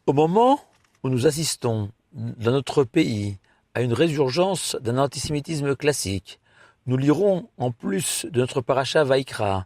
Au moment où nous assistons, dans notre pays, à une résurgence d'un antisémitisme classique, nous lirons, en plus de notre paracha Vaïkra,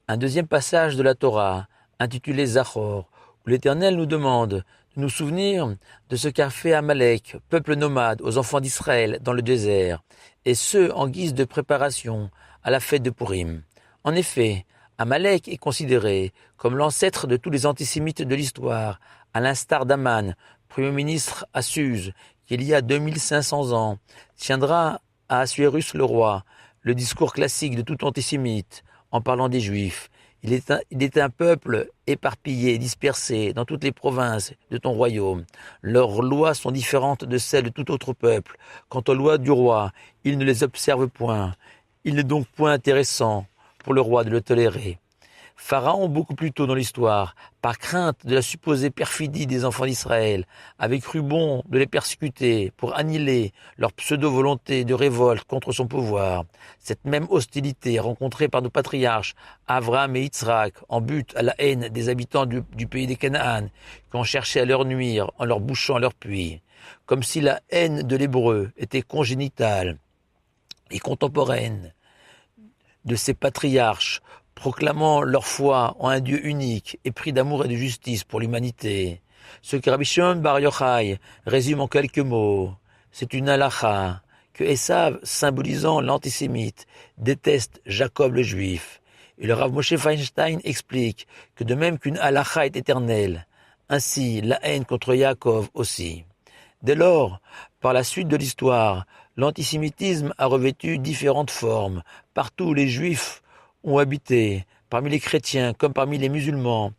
un deuxième passage de la Torah, intitulé Zachor, où l'Éternel nous demande de nous souvenir de ce qu'a fait Amalek, peuple nomade, aux enfants d'Israël dans le désert, et ce, en guise de préparation à la fête de Purim. En effet, Amalek est considéré comme l'ancêtre de tous les antisémites de l'histoire, à l'instar d'Aman, premier ministre à Suse, qui il y a 2500 ans tiendra à Assuérus le roi le discours classique de tout antisémite en parlant des Juifs. Il est un peuple éparpillé, dispersé dans toutes les provinces de ton royaume. Leurs lois sont différentes de celles de tout autre peuple. Quant aux lois du roi, il ne les observe point. Il n'est donc point intéressant pour le roi de le tolérer. Pharaon, beaucoup plus tôt dans l'histoire, par crainte de la supposée perfidie des enfants d'Israël, avait cru bon de les persécuter pour annihiler leur pseudo-volonté de révolte contre son pouvoir. Cette même hostilité rencontrée par nos patriarches, Abraham et Yitzhak, en but à la haine des habitants du pays des Canaan, qui ont cherché à leur nuire en leur bouchant leur puits. Comme si la haine de l'hébreu était congénitale et contemporaine de ces patriarches, proclamant leur foi en un Dieu unique et pris d'amour et de justice pour l'humanité. Ce que Rabbi Shimon Bar Yochai résume en quelques mots, c'est une halakha que Esav, symbolisant l'antisémite, déteste Jacob le juif. Et le Rav Moshe Feinstein explique que de même qu'une halakha est éternelle, ainsi la haine contre Yaakov aussi. Dès lors, par la suite de l'histoire, l'antisémitisme a revêtu différentes formes. Partout où les juifs ont habité, parmi les chrétiens comme parmi les musulmans,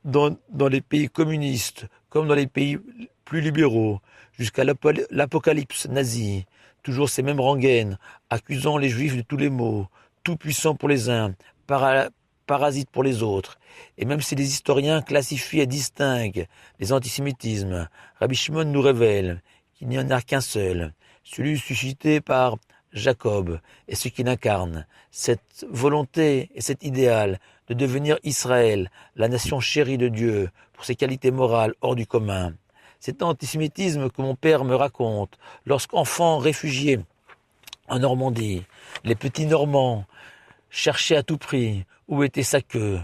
dans les pays communistes comme dans les pays plus libéraux, jusqu'à l'apocalypse nazie, toujours ces mêmes rengaines, accusant les juifs de tous les maux, tout puissants pour les uns, parasites pour les autres. Et même si les historiens classifient et distinguent les antisémitismes, Rabbi Shimon nous révèle qu'il n'y en a qu'un seul, celui suscité par Jacob et ce qu'il incarne, cette volonté et cet idéal de devenir Israël, la nation chérie de Dieu, pour ses qualités morales hors du commun. Cet antisémitisme que mon père me raconte, lorsqu'enfant réfugié en Normandie, les petits Normands cherchaient à tout prix où était sa queue,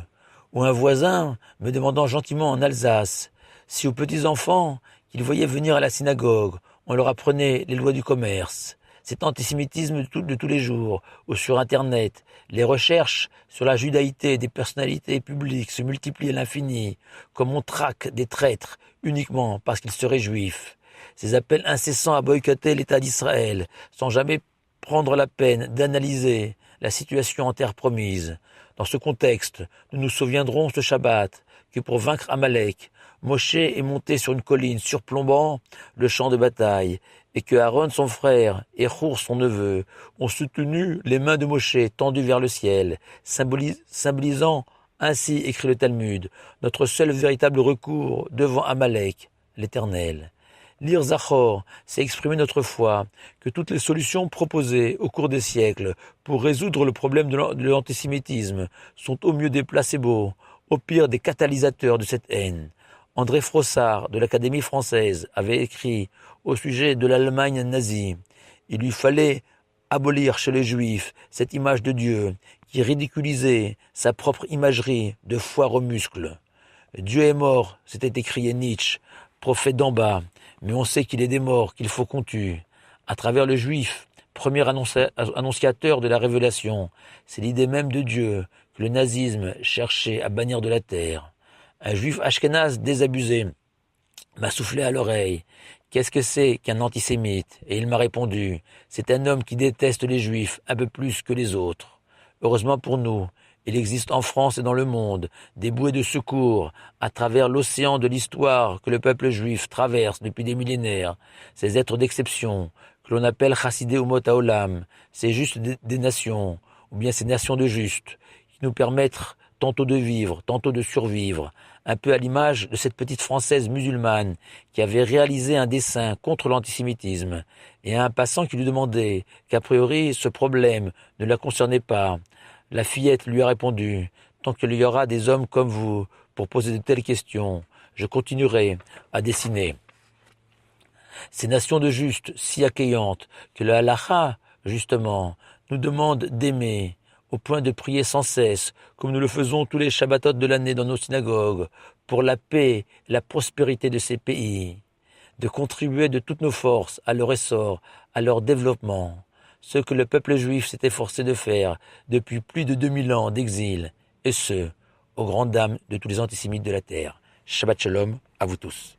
ou un voisin me demandant gentiment en Alsace si aux petits enfants qu'ils voyaient venir à la synagogue, on leur apprenait les lois du commerce. Cet antisémitisme de tous les jours, ou sur Internet, les recherches sur la judaïté des personnalités publiques se multiplient à l'infini, comme on traque des traîtres uniquement parce qu'ils seraient juifs. Ces appels incessants à boycotter l'État d'Israël, sans jamais prendre la peine d'analyser la situation en terre promise. Dans ce contexte, nous nous souviendrons ce Shabbat que pour vaincre Amalek, Moshe est monté sur une colline surplombant le champ de bataille, et que Aaron son frère et Hur son neveu ont soutenu les mains de Moshe tendues vers le ciel, symbolisant ainsi, écrit le Talmud, notre seul véritable recours devant Amalek, l'Éternel. Lire Zachor, c'est exprimer notre foi que toutes les solutions proposées au cours des siècles pour résoudre le problème de l'antisémitisme sont au mieux des placebos, au pire des catalysateurs de cette haine. André Frossard, de l'Académie française, avait écrit au sujet de l'Allemagne nazie. Il lui fallait abolir chez les Juifs cette image de Dieu qui ridiculisait sa propre imagerie de foire aux muscles. Dieu est mort, s'était écrié Nietzsche, prophète d'en bas, mais on sait qu'il est des morts, qu'il faut qu'on tue. À travers le Juif, premier annonciateur de la révélation, c'est l'idée même de Dieu que le nazisme cherchait à bannir de la terre. Un juif ashkénaze désabusé m'a soufflé à l'oreille « Qu'est-ce que c'est qu'un antisémite ?» Et il m'a répondu « C'est un homme qui déteste les juifs un peu plus que les autres. » Heureusement pour nous, il existe en France et dans le monde des bouées de secours à travers l'océan de l'histoire que le peuple juif traverse depuis des millénaires. Ces êtres d'exception que l'on appelle Chassidé Umot Haolam, ces justes des nations, ou bien ces nations de justes, qui nous permettent tantôt de vivre, tantôt de survivre, un peu à l'image de cette petite Française musulmane qui avait réalisé un dessin contre l'antisémitisme, et à un passant qui lui demandait qu'a priori ce problème ne la concernait pas. La fillette lui a répondu « Tant qu'il y aura des hommes comme vous pour poser de telles questions, je continuerai à dessiner ces nations de justes si accueillantes que le halakha, justement, nous demande d'aimer, au point de prier sans cesse, comme nous le faisons tous les Shabbatot de l'année dans nos synagogues, pour la paix et la prospérité de ces pays, de contribuer de toutes nos forces à leur essor, à leur développement, ce que le peuple juif s'est efforcé de faire depuis plus de 2000 ans d'exil, et ce, aux grandes dames de tous les antisémites de la terre. Shabbat Shalom à vous tous.